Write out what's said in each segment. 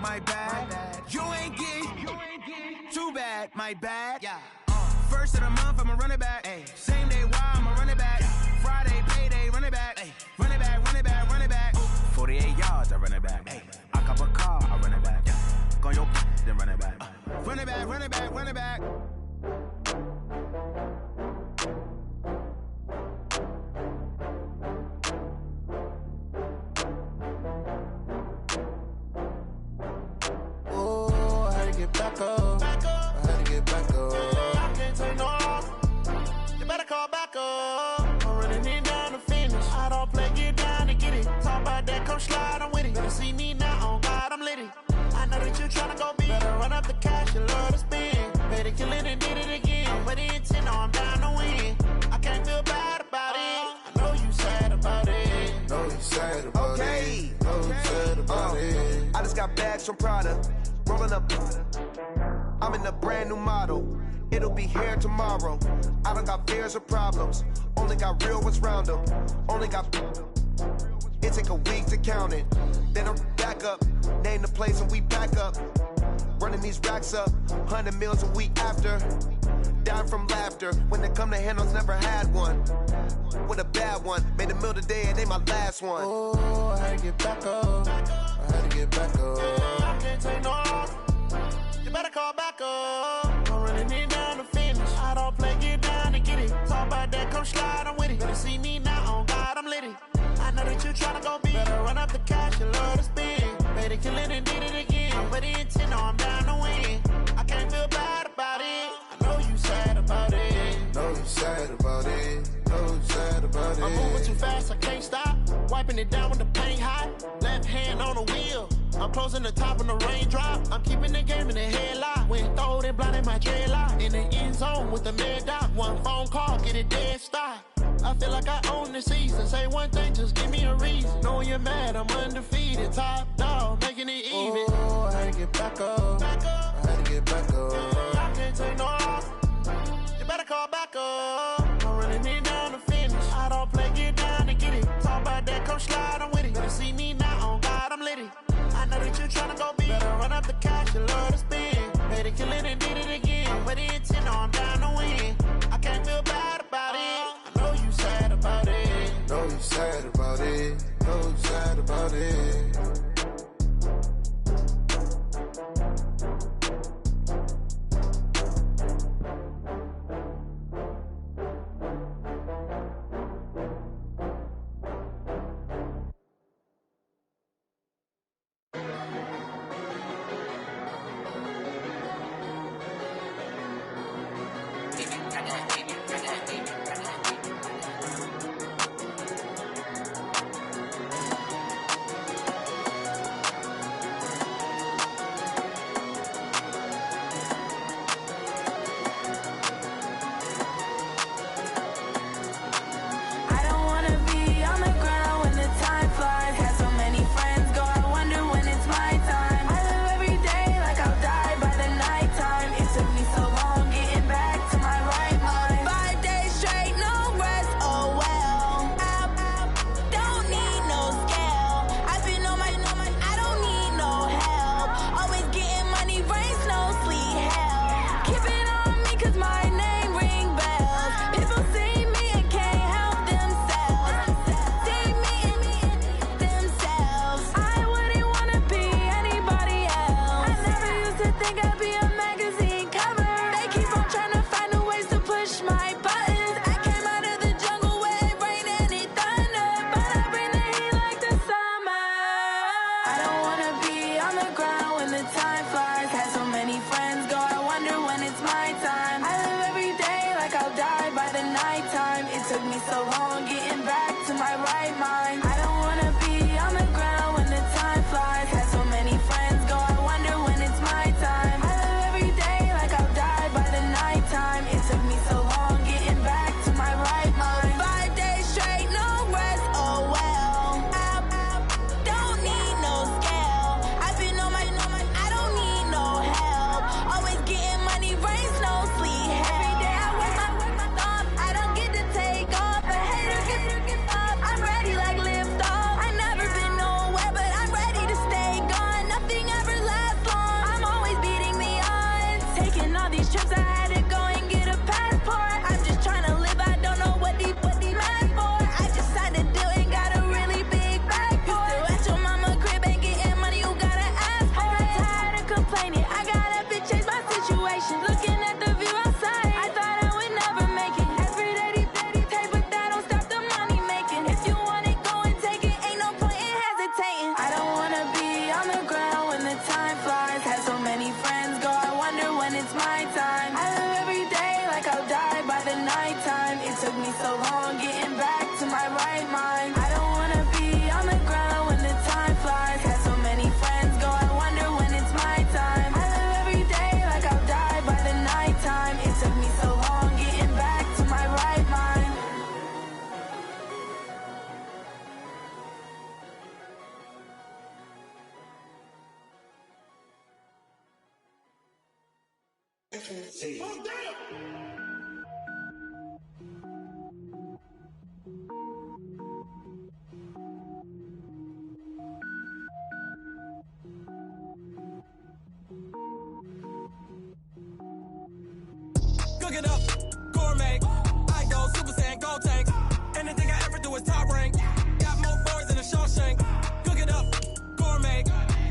my bad. You ain't get too bad, my bad. Yeah. First of the month, I'ma run it back. Ay. Same day, why I'ma run it back. Friday, payday, run it back. Ay. Run it back, run it back, run it back. 48 yards, I run it back. Ay. I cop a car, I run it back. Go on your then run it back. Run it back, run it back, run it back. Oh, I had to get back up. I had to get back up. I can't take no loss. You better call back up. I'm running it down to finish. I don't play, get down to get it. Talk about that, come slide, I'm with it. Better see me now, on God, I'm litty. I know that you tryna go big. Better run up the cash, you love to spend. Better kill it and did it again. I'm with the intent, no, I'm down to win. I can't feel bad about it. I know you sad about it. Know you sad about it. Know you sad about it. I just got bags from Prada. Rolling up. I'm in a brand new model. It'll be here tomorrow. I don't got fears or problems. Only got real ones round them. Only got. It take a week to count it. Then I'm back up. Name the place and we back up. Running these racks up. 100 meals a week after. Dying from laughter. When it come to handles, never had one. With a bad one. Made a meal today and they my last one. Oh, I had to get back up. I had to get back up. I can't take no loss. You better call back up. I'm running it down to finish. I don't play, get down to get it. Talk about that, come slide, I'm with it. Better see me now, on God, I'm litty. I know that you tryna go big. Better run up the cash, you love to spend. Better kill it and did it again. I'm with the intent, no, I'm down to win. I can't feel bad about it. I know you sad about it. Know you sad about it. Know you sad about it. I'm moving too fast, I can't stop. Wiping it down with the paint hot. Left hand on the wheel. I'm closing the top on the raindrop. I'm keeping the game in the headlock. When throwed and blinded my dreadlock. In the end zone with the mad dot. One phone call, get it dead stop. I feel like I own the season. Say one thing, just give me a reason. Knowing you're mad, I'm undefeated. Top dog, making it even. Oh, I had to get back up. I had to get back up. I can't take no loss. You better call back up. I'm running it down to finish. I don't play, get down to get it. Talk about that, come slide, I'm with it. Better see me now, on God, I'm litty. I know that you tryna go big. Better run up the cash, you love to spend. Better kill it and did it again. I'm with the intent, no, I'm down to win. I can't feel bad about it. I know you sad about it. Know you sad about it. Know you sad about it. Cook it up, gourmet. I go Super Saiyan, go tank. Anything I ever do is top rank. Got more boys than a Shawshank. Cook it up, gourmet.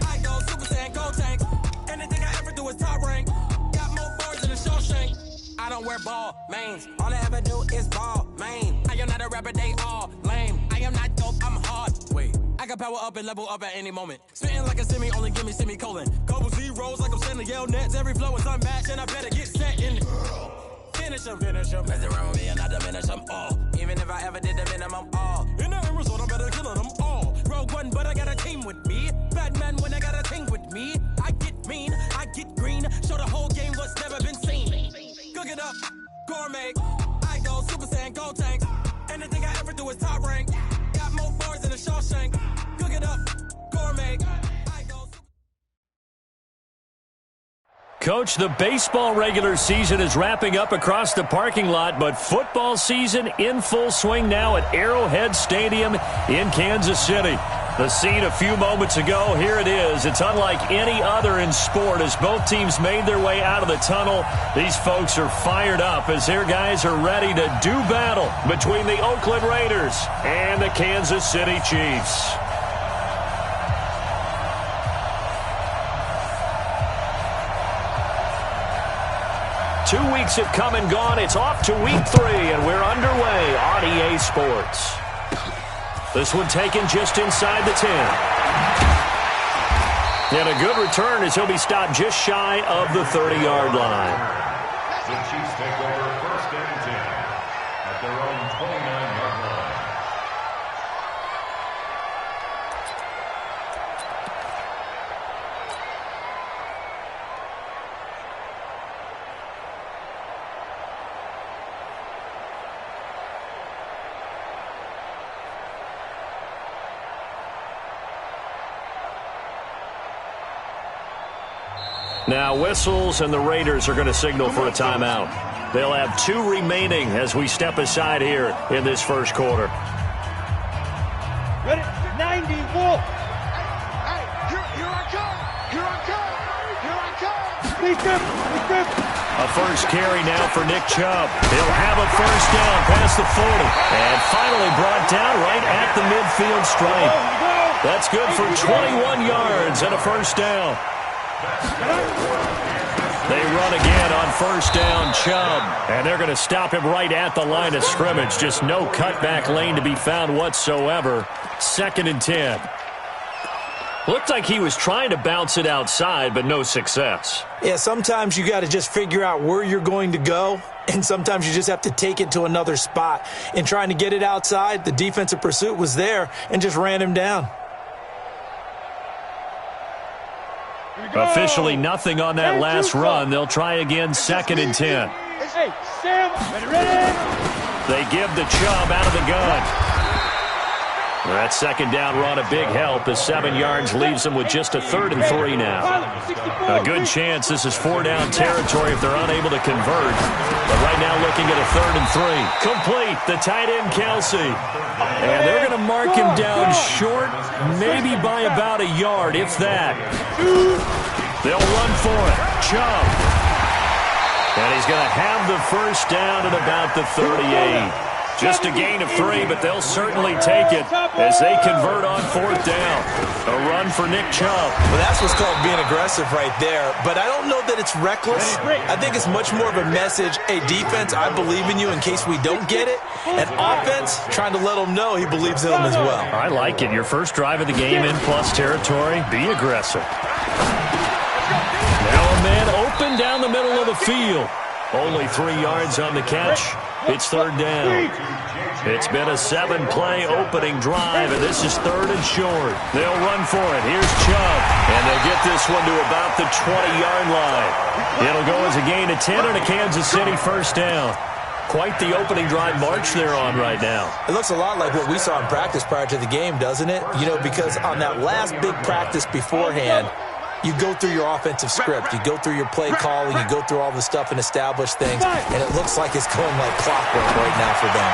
I go Super Saiyan, go tank. Anything I ever do is top rank. Got more boys than a Shawshank. I don't wear ball mains. All I ever do is ball main. I am not a rapper, they all lame. I am not dope, I'm hard. Wait, I can power up and level up at any moment. Spitting like a semi, only give me semicolon. Couple zeros like I'm sending yell nets. Every flow is unmatched and I better get set in. Finish them. Mess around with me and I diminish them all. Even if I ever did the minimum all. In the end result, I'm better killing them all. Rogue one, but I got a team with me. Batman when I got a team with me. I get mean, I get green. Show the whole game what's never been seen. Cook it up, gourmet. I go Super Saiyan, go tank. Anything I ever do is top rank. Got more bars than a Shawshank. Cook it up, gourmet. Coach, the baseball regular season is wrapping up across the parking lot, but football season in full swing now at Arrowhead Stadium in Kansas City. The scene a few moments ago, here it is. It's unlike any other in sport as both teams made their way out of the tunnel. These folks are fired up as their guys are ready to do battle between the Oakland Raiders and the Kansas City Chiefs. 2 weeks have come and gone. It's off to week 3, and we're underway on EA Sports. This one taken just inside the 10. And a good return as he'll be stopped just shy of the 30-yard line. The Chiefs take over 1st and 10 at their own 29-yard line. Now whistles, and the Raiders are going to signal for a timeout. They'll have 2 remaining as we step aside here in this first quarter. Ready? 90, Wolf. Hey, here I come. Here I come. Here I come. Please grip. A first carry now for Nick Chubb. He'll have a first down past the 40. And finally brought down right at the midfield stripe. That's good for 21 yards and a first down. They run again on first down, Chubb. And they're going to stop him right at the line of scrimmage. Just no cutback lane to be found whatsoever. 2nd and 10. Looked like he was trying to bounce it outside, but no success. Yeah, sometimes you got to just figure out where you're going to go, and sometimes you just have to take it to another spot. In trying to get it outside, the defensive pursuit was there and just ran him down. Officially nothing on that last run. They'll try again 2nd and 10. Hey, Sam, ready? They give the Chubb out of the gun. That 2nd down run a big help as 7 yards leaves them with just a 3rd and 3 now. A good chance this is 4-down territory if they're unable to convert. But right now looking at a 3rd and 3. Complete, the tight end Kelsey. And they're going to mark him down short, maybe by about a yard, if that. They'll run for it. Chubb. And he's going to have the first down at about the 38. Just a gain of 3, but they'll certainly take it as they convert on 4th down. A run for Nick Chubb. Well, that's what's called being aggressive right there. But I don't know that it's reckless. I think it's much more of a message. Hey, defense, I believe in you in case we don't get it. And offense, trying to let him know he believes in them as well. I like it. Your first drive of the game in plus territory. Be aggressive. Now a man open down the middle of the field. Only 3 yards on the catch. It's 3rd down. It's been a 7-play opening drive, and this is 3rd and short. They'll run for it. Here's Chubb, and they'll get this one to about the 20-yard line. It'll go as a gain of 10 and a Kansas City first down. Quite the opening drive march they're on right now. It looks a lot like what we saw in practice prior to the game, doesn't it? You know, because on that last big practice beforehand, you go through your offensive script. You go through your play calling. You go through all the stuff and establish things. And it looks like it's going like clockwork right now for them.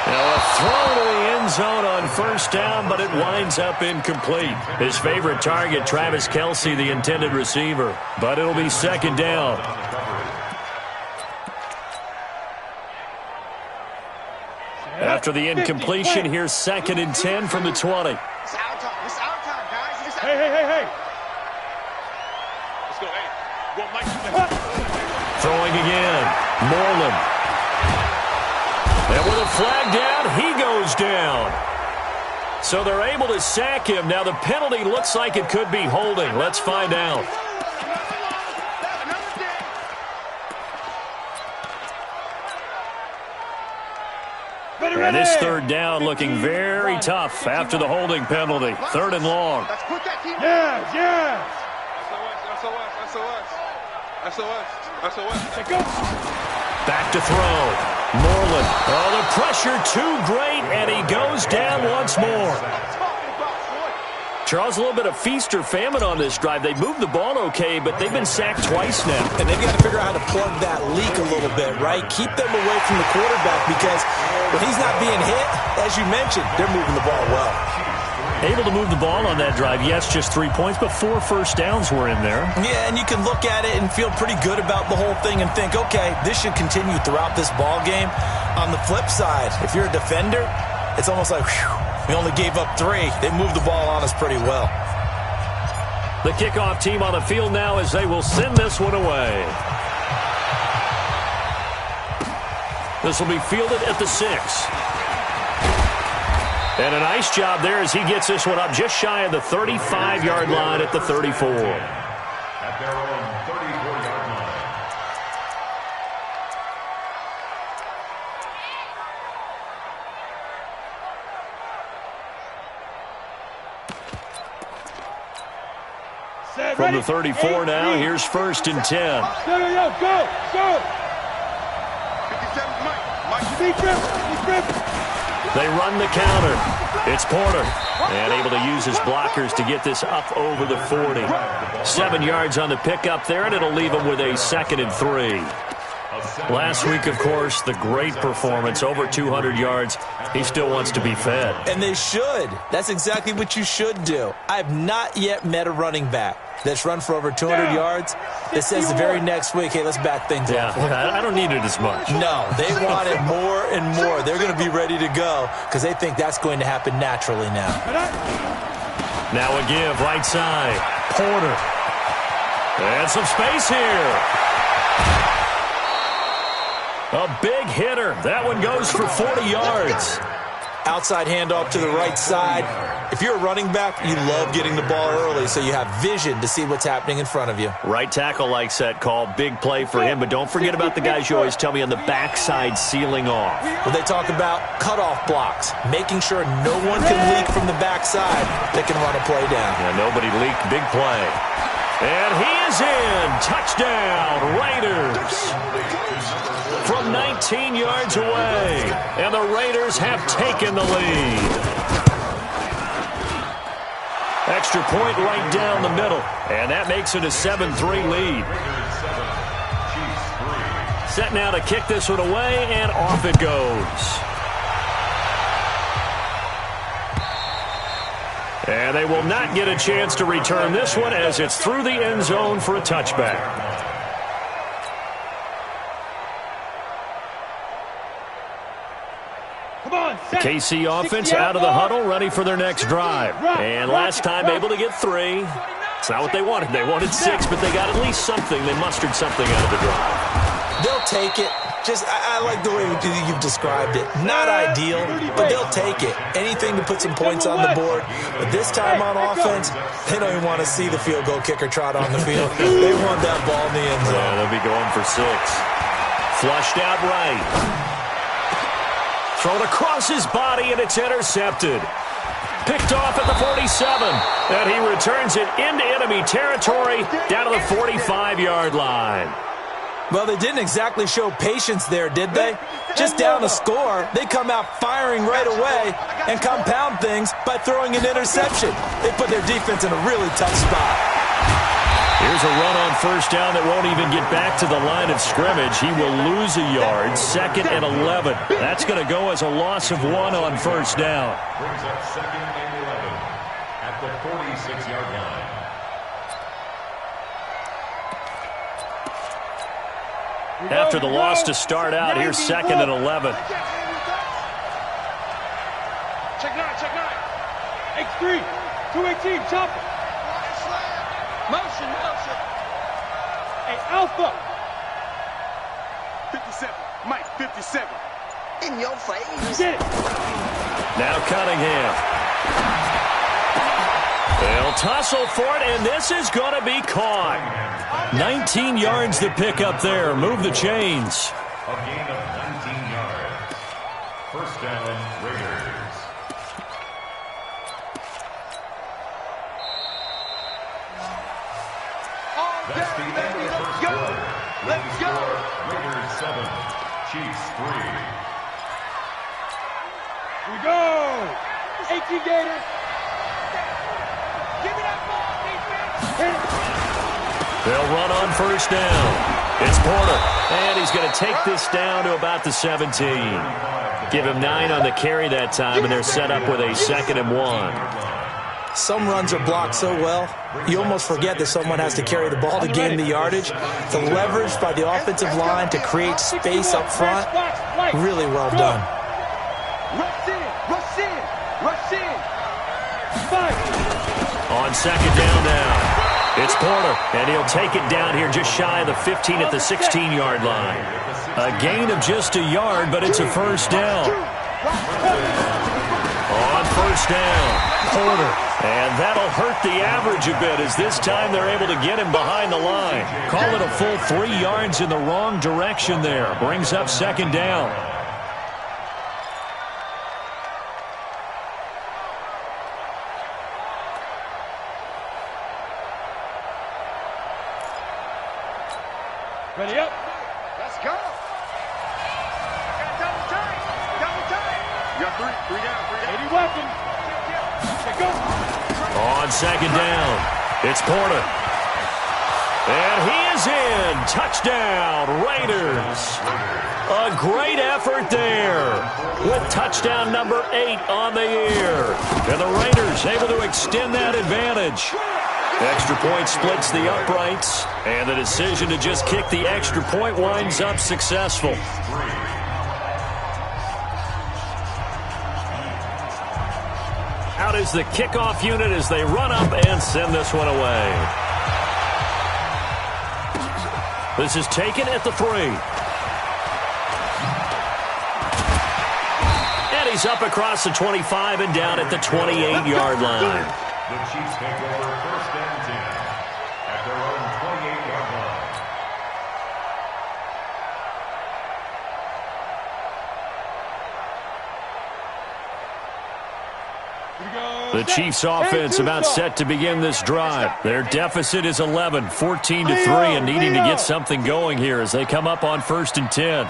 Now a throw to the end zone on first down, but it winds up incomplete. His favorite target, Travis Kelce, the intended receiver. But it'll be second down. After the incompletion, here's 2nd and 10 from the 20. It's our time. It's our time, guys. It's Hey. Let's go. Hey, go, Mike. Throwing again. Moreland. And with a flag down, he goes down. So they're able to sack him. Now the penalty looks like it could be holding. Let's find out. And this third down looking very tough after the holding penalty. 3rd and long. Yeah. SOS. Back to throw. Moreland. Oh, the pressure too great, and he goes down once more. Charles, a little bit of feast or famine on this drive. They moved the ball okay, but they've been sacked twice now. And they've got to figure out how to plug that leak a little bit, right? Keep them away from the quarterback because when he's not being hit, as you mentioned, they're moving the ball well. Able to move the ball on that drive. Yes, just 3 points, but 4 first downs were in there. Yeah, and you can look at it and feel pretty good about the whole thing and think, okay, this should continue throughout this ball game. On the flip side, if you're a defender, it's almost like, whew, we only gave up 3. They moved the ball on us pretty well. The kickoff team on the field now as they will send this one away. This will be fielded at the 6. And a nice job there as he gets this one up just shy of the 35-yard line at the 34. At their own 34-yard line. From the 34 now, here's 1st and 10. Go. 57, Mike. They run the counter. It's Porter. And able to use his blockers to get this up over the 40. 7 yards on the pickup there, and it'll leave him with a 2nd and 3. Last week, of course, the great performance, over 200 yards. He still wants to be fed. And they should. That's exactly what you should do. I have not yet met a running back that's run for over 200 yards that says the very next week, hey, let's back things up. I don't need it as much. No, they want it more and more. They're going to be ready to go because they think that's going to happen naturally now. Now a give, right side. Porter. And some space here. A big hitter. That one goes for 40 yards. Outside handoff to the right side. If you're a running back, you love getting the ball early so you have vision to see what's happening in front of you. Right tackle likes that call. Big play for him, but don't forget about the guys you always tell me on the backside sealing off. When they talk about cutoff blocks, making sure no one can leak from the backside that can run a play down. Yeah, nobody leaked. Big play. And he is in. Touchdown, Raiders. From 19 yards away. And the Raiders have taken the lead. Extra point right down the middle. And that makes it a 7-3 lead. Set now to kick this one away, and off it goes. And they will not get a chance to return this one as it's through the end zone for a touchback. KC offense out of the huddle, ready for their next drive. And last time able to get 3. It's not what they wanted. They wanted 6, but they got at least something. They mustered something out of the drive. They'll take it. I like the way you've described it. Not ideal, but they'll take it. Anything to put some points on the board. But this time on offense, they don't even want to see the field goal kicker trot on the field. They want that ball in the end zone. Yeah, they'll be going for 6. Flushed out right. Thrown across his body, and it's intercepted. Picked off at the 47. And he returns it into enemy territory down to the 45-yard line. Well, they didn't exactly show patience there, did they? Just down a score, they come out firing right away and compound things by throwing an interception. They put their defense in a really tough spot. a run on first down that won't even get back to the line of scrimmage. He will lose a yard. 2nd and 11. That's going to go as a loss of 1 on first down. Brings up 2nd and 11 at the 46-yard line. After the loss to start out, here's 2nd and 11. Check 9, check 9. X3, 218, chopper. Motion, motion. Hey, Alpha. 57, Mike, 57. In your face. Get it. Now Cunningham. They'll tussle for it, and this is going to be caught. 19 yards to pick up there. Move the chains. A gain of 19 yards. First down, Raiders. That's the end of the first quarter. Let's go. Raiders 7, Chiefs 3. Here we go. 18 Gator. Give me that ball, defense. They'll run on first down. It's Porter, and he's going to take this down to about the 17. Give him 9 on the carry that time, and they're set up with a 2nd and 1. Some runs are blocked so well, you almost forget that someone has to carry the ball to gain the yardage. The leverage by the offensive line to create space up front, really well done. Rush in, rush in, rush in. On 2nd down now, it's Porter, and he'll take it down here just shy of the 15 at the 16-yard line. A gain of just a yard, but it's a first down. On first down, Porter. And that'll hurt the average a bit as this time they're able to get him behind the line. Call it a full 3 yards in the wrong direction there. Brings up 2nd down. Ready up. Let's go. Got double tight. Double tight. You got 3 down, 3 down. 80 weapon. Let's go. On 2nd down, it's Porter. And he is in. Touchdown, Raiders. A great effort there with touchdown number 8 on the year. And the Raiders able to extend that advantage. Extra point splits the uprights, and the decision to just kick the extra point winds up successful. Out is the kickoff unit as they run up and send this one away. This is taken at the 3. And he's up across the 25 and down at the 28-yard line. The Chiefs take over 1st and 10 at their own 28-yard line. The Chiefs offense about set to begin this drive. Their deficit is 11, 14-3, and needing to get something going here as they come up on 1st and 10.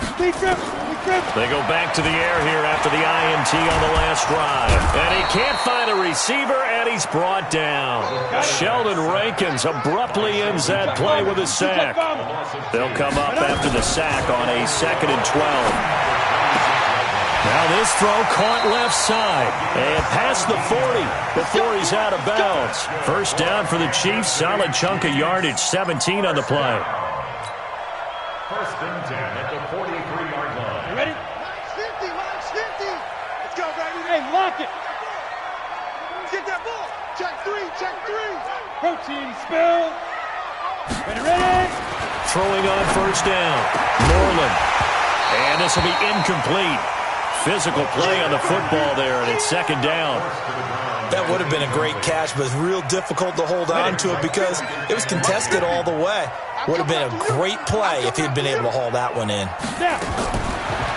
They go back to the air here after the INT on the last drive. And he can't find a receiver, and he's brought down. Sheldon Rankins abruptly ends that play with a sack. They'll come up after the sack on a 2nd and 12. Now this throw caught left side and past the 40 before he's out of bounds. First down for the Chiefs. Solid chunk of yardage. 17 on the play. 1st and 10 at the 43-yard line. You ready? Mike's 50, Mike's 50. Let's go, baby. Hey, lock it. Get that ball. Check 3, check 3. Protein spill. Ready. Throwing on first down. Moreland. And this will be incomplete. Physical play on the football there, and it's 2nd down. That would have been a great catch, but it's real difficult to hold on to it because it was contested all the way. Would have been a great play if he'd been able to haul that one in.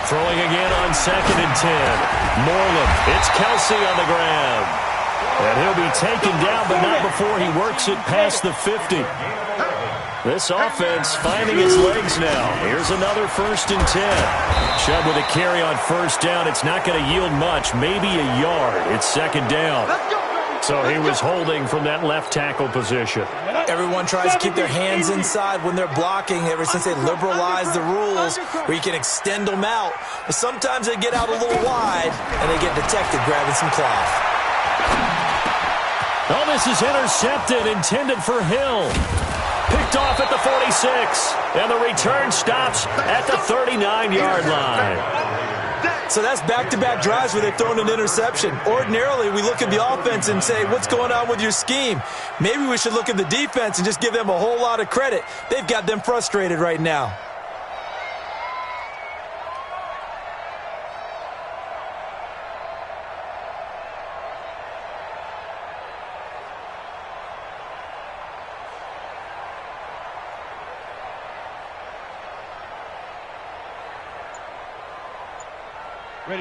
Throwing again on 2nd and 10. Moreland. It's Kelsey on the ground. And he'll be taken down, but not before he works it past the 50. This offense finding its legs now. Here's another 1st and 10. Chubb with a carry on first down. It's not going to yield much, maybe a yard. It's 2nd down. So he was holding from that left tackle position. Everyone tries to keep their hands inside when they're blocking ever since they liberalized the rules where you can extend them out. But sometimes they get out a little wide and they get detected grabbing some cloth. Oh, this is intercepted, intended for Hill. Picked off at the 46, and the return stops at the 39-yard line. So that's back-to-back drives where they've thrown an interception. Ordinarily, we look at the offense and say, what's going on with your scheme? Maybe we should look at the defense and just give them a whole lot of credit. They've got them frustrated right now.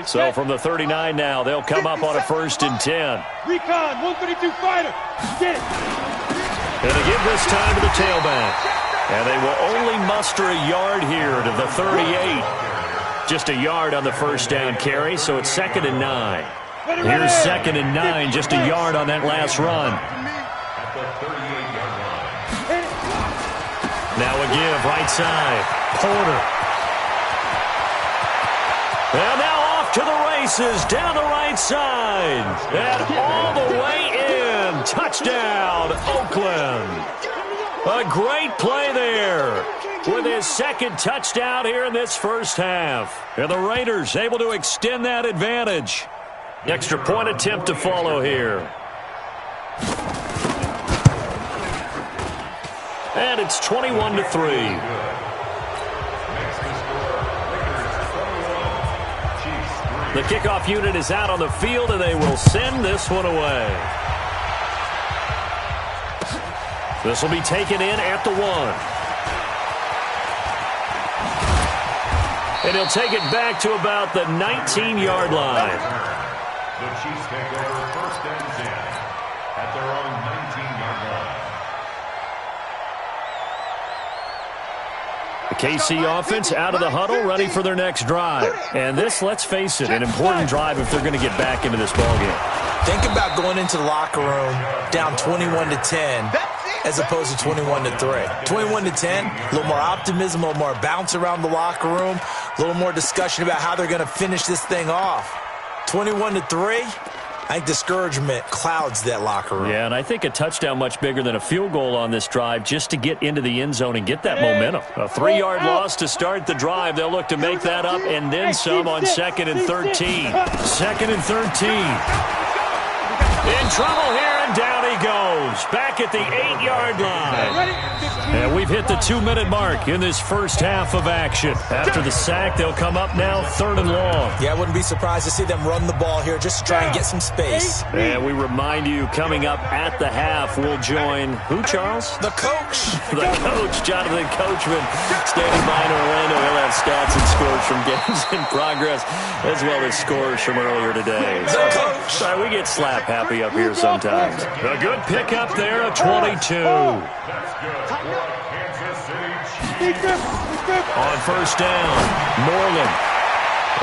So from the 39 now, they'll come up on a 1st and 10. Recon, 132 fighter. Get it. And they give this time to the tailback. And they will only muster a yard here to the 38. Just a yard on the first down carry, so it's 2nd and 9. Here's 2nd and 9, just a yard on that last run. Now a give, right side. Porter. And now off to the races, down the right side. And all the way in. Touchdown, Oakland. A great play there with his 2nd touchdown here in this first half. And the Raiders able to extend that advantage. Extra point attempt to follow here. And it's 21-3. The kickoff unit is out on the field, and they will send this one away. This will be taken in at the 1. And he'll take it back to about the 19-yard line. The Chiefs take over 1st and 10 at their own 19-yard line. The KC offense out of the huddle, ready for their next drive. And this, let's face it, an important drive if they're going to get back into this ballgame. Think about going into the locker room down 21-10 as opposed to 21-3. 21-10, a little more optimism, a little more bounce around the locker room, a little more discussion about how they're going to finish this thing off. 21-3, I think discouragement clouds that locker room. Yeah, and I think a touchdown much bigger than a field goal on this drive just to get into the end zone and get that momentum. A 3-yard loss to start the drive. They'll look to make that up and then some on 2nd and 13. 2nd and 13. In trouble here, and down he goes. Back at the 8-yard line. And we've hit the 2-minute mark in this first half of action. After the sack, they'll come up now 3rd and long. Yeah, I wouldn't be surprised to see them run the ball here just to try and get some space. And we remind you, coming up at the half, we'll join who, Charles? The coach. The coach, Jonathan Coachman, standing by in Orlando. He'll have stats and scores from games in progress, as well as scores from earlier today. The coach. Sorry, we get slap happy up here sometimes. A good pick up there, a 22. On 1st down, Moreland.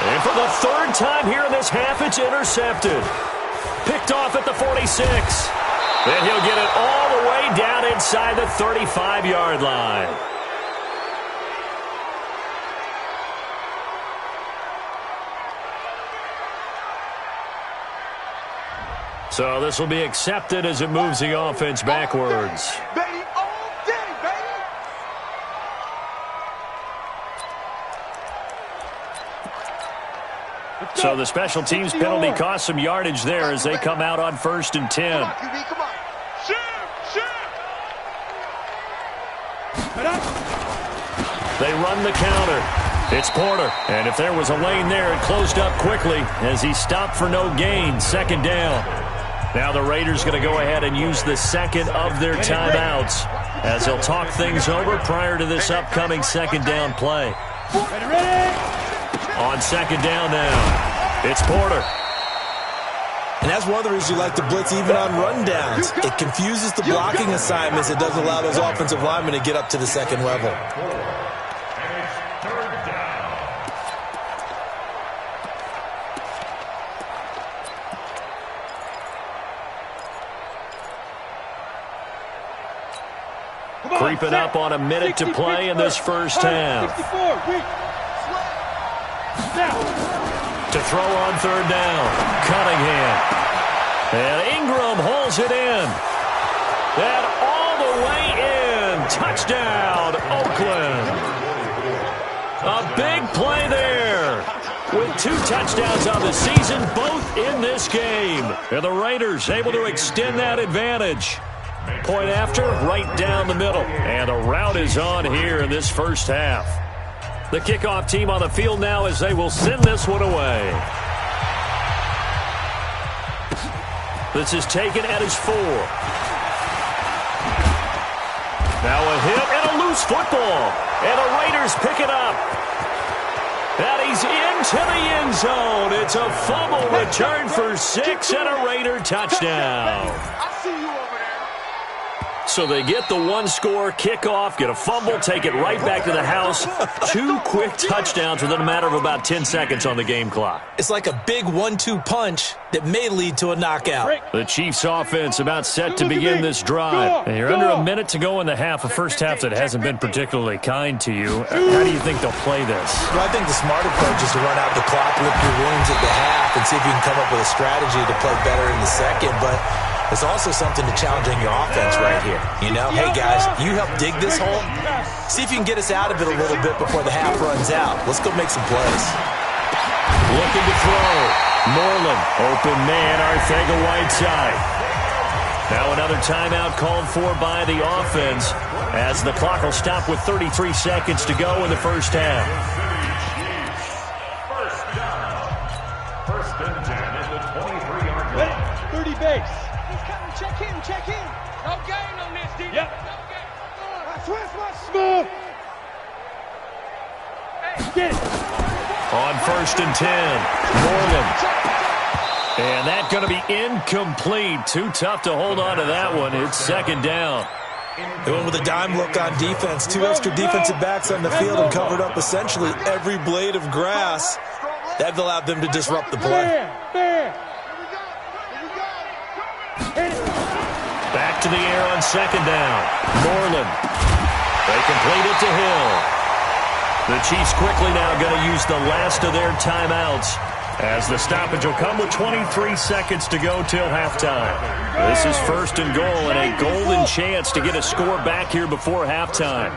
And for the 3rd time here in this half, it's intercepted. Picked off at the 46. And he'll get it all the way down inside the 35-yard line. So this will be accepted as it moves the offense backwards. So the special teams penalty cost some yardage there as they come out on 1st and 10. They run the counter. It's Porter. And if there was a lane there, it closed up quickly as he stopped for no gain. 2nd down. Now the Raiders going to go ahead and use the 2nd of their timeouts as they'll talk things over prior to this upcoming 2nd down play. On 2nd down now, it's Porter. And that's one of the reasons you like to blitz even on rundowns. It confuses the blocking assignments. It doesn't allow those offensive linemen to get up to the 2nd level. Creeping up on a minute to play in this first half. To throw on third down, Cunningham. And Ingram holds it in. And all the way in. Touchdown, Oakland. A big play there. With 2 touchdowns on the season, both in this game. And the Raiders able to extend that advantage. Point after, right down the middle. And a rout is on here in this first half. The kickoff team on the field now as they will send this one away. This is taken at his 4. Now a hit and a loose football. And the Raiders pick it up. And he's into the end zone. It's a fumble return for 6 and a Raider touchdown. I see you over there. So they get the 1-score kickoff, get a fumble, take it right back to the house. 2 quick touchdowns within a matter of about 10 seconds on the game clock. It's like a big 1-2 punch that may lead to a knockout. The Chiefs offense about set to begin this drive. And you're under a minute to go in the half, a first half that hasn't been particularly kind to you. How do you think they'll play this? Well, I think the smart approach is to run out the clock, lick your wounds at the half, and see if you can come up with a strategy to play better in the second. But it's also something to challenging your offense right here. You know, hey, guys, you help dig this hole. See if you can get us out of it a little bit before the half runs out. Let's go make some plays. Looking to throw. Moreland, open man, Arcega-Whiteside. Now another timeout called for by the offense as the clock will stop with 33 seconds to go in the first half. First and 10 at the 23-yard line. 30 base. Check in. No gain on this, D. Yep. No gain. Smooth. Get it. On first and 10, Moreland. And that's going to be incomplete. Too tough to hold on to that one. It's second down. They went with a dime look on defense. 2 extra defensive backs on the field and covered up essentially every blade of grass. That allowed them to disrupt the play. Back to the air on second down. Moreland. They complete it to Hill. The Chiefs quickly now going to use the last of their timeouts as the stoppage will come with 23 seconds to go till halftime. This is first and goal and a golden chance to get a score back here before halftime.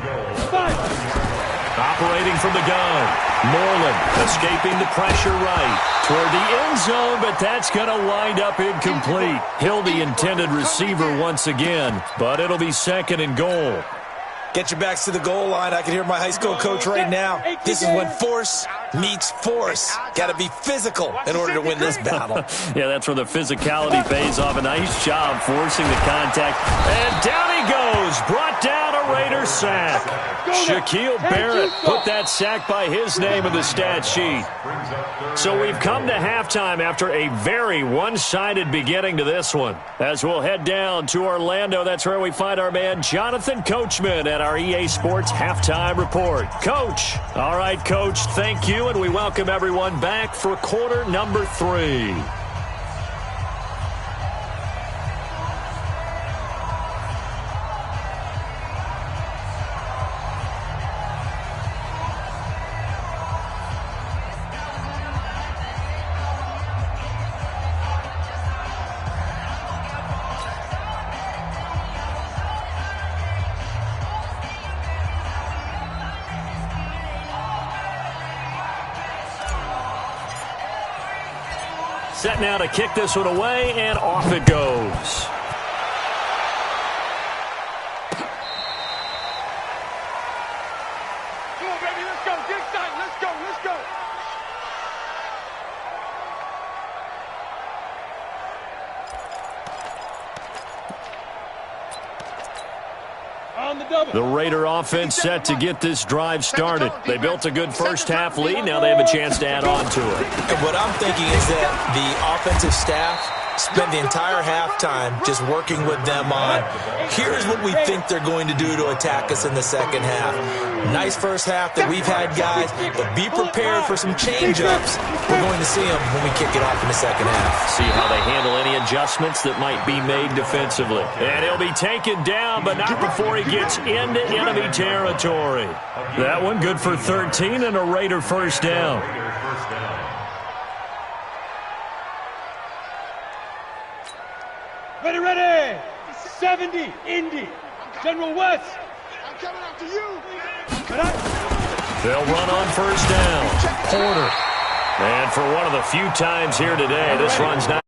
Operating from the gun. Moreland escaping the pressure right toward the end zone, but that's going to wind up incomplete. Hill, the intended receiver once again, but it'll be second and goal. Get your backs to the goal line. I can hear my high school coach right now. This is when force meets force. Got to be physical in order to win this battle. Yeah, that's where the physicality pays off. A nice job forcing the contact. And down he goes. Brought down a Raider sack. Shaquille Barrett put that sack by his name in the stat sheet. So we've come to halftime after a very one-sided beginning to this one. As we'll head down to Orlando, that's where we find our man Jonathan Coachman at our EA Sports Halftime Report. Coach. All right, Coach, thank you, and we welcome everyone back for quarter number 3. Set now to kick this one away, and off it goes. Come on, baby, let's go. Get excited. Let's go. On the double. The Raider offense set to get this drive started. They built a good first half lead. Now they have a chance to add on to it. And what I'm thinking is that the offensive staff spent the entire halftime just working with them on, here's what we think they're going to do to attack us in the second half. Nice first half that we've had, guys, but be prepared for some change-ups. We're going to see them when we kick it off in the second half. See how they handle any adjustments that might be made defensively. And he'll be taken down, but not before he gets into enemy territory. That one good for 13 and a Raider first down. Ready, ready. 70, Indy. General West. I'm coming after you. They'll run on first down. Porter. And for one of the few times here today, this run's not